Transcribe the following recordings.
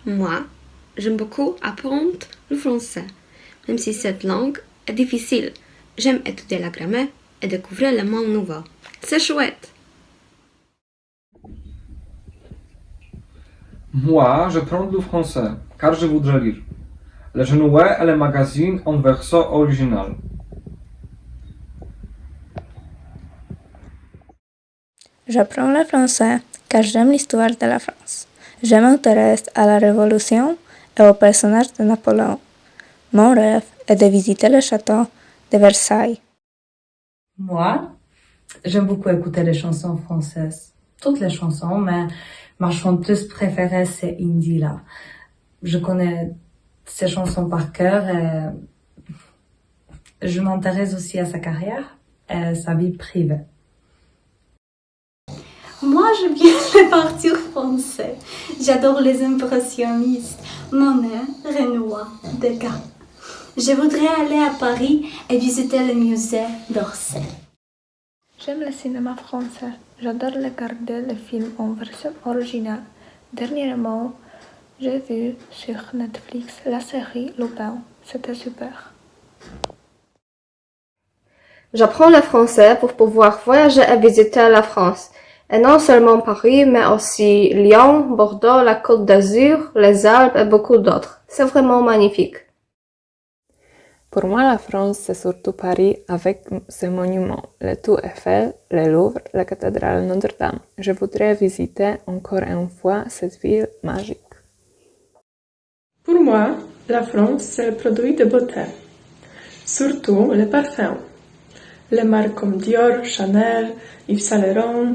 Moi, j'aime beaucoup apprendre le français, même si cette langue est difficile. J'aime étudier la grammaire et découvrir les mots nouveaux. C'est chouette. Moi, je prends le français, car je voudrais lire. Le Genouet est le magazine en version originale. J'apprends le français car j'aime l'histoire de la France. Je m'intéresse à la Révolution et au personnage de Napoléon. Mon rêve est de visiter le château de Versailles. Moi, j'aime beaucoup écouter les chansons françaises. Toutes les chansons, mais ma chanteuse préférée, c'est Indila. Je connais ses chansons par cœur et je m'intéresse aussi à sa carrière et sa vie privée. Moi, j'aime bien les peintures françaises. J'adore les impressionnistes, Monet, Renoir, Degas. Je voudrais aller à Paris et visiter le musée d'Orsay. J'aime le cinéma français. J'adore regarder les films en version originale. Dernièrement, j'ai vu sur Netflix la série Lupin. C'était super. J'apprends le français pour pouvoir voyager et visiter la France. Et non seulement Paris, mais aussi Lyon, Bordeaux, la Côte d'Azur, les Alpes et beaucoup d'autres. C'est vraiment magnifique. Pour moi, la France, c'est surtout Paris avec ses monuments, le Tour Eiffel, le Louvre, la cathédrale Notre-Dame. Je voudrais visiter encore une fois cette ville magique. Pour moi, la France, c'est le produit de beauté, surtout les parfums. Les marques comme Dior, Chanel, Yves Saint Laurent,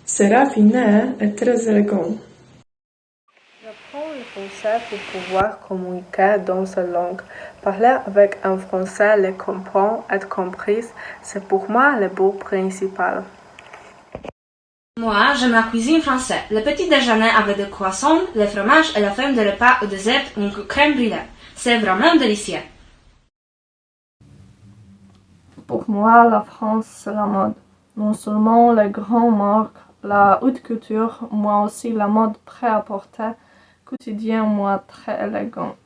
c'est raffiné et très élégant. J'apprends le français pour pouvoir communiquer dans cette langue. Parler avec un français, le comprendre, être comprise, c'est pour moi le but principal. Moi, j'aime la cuisine française. Le petit déjeuner avec des croissants, le fromage et la fin de repas au dessert, une crème brûlée. C'est vraiment délicieux. Pour moi, la France, c'est la mode. Non seulement les grandes marques, la haute couture, mais aussi la mode prêt-à-porter, quotidien, moi, très élégant.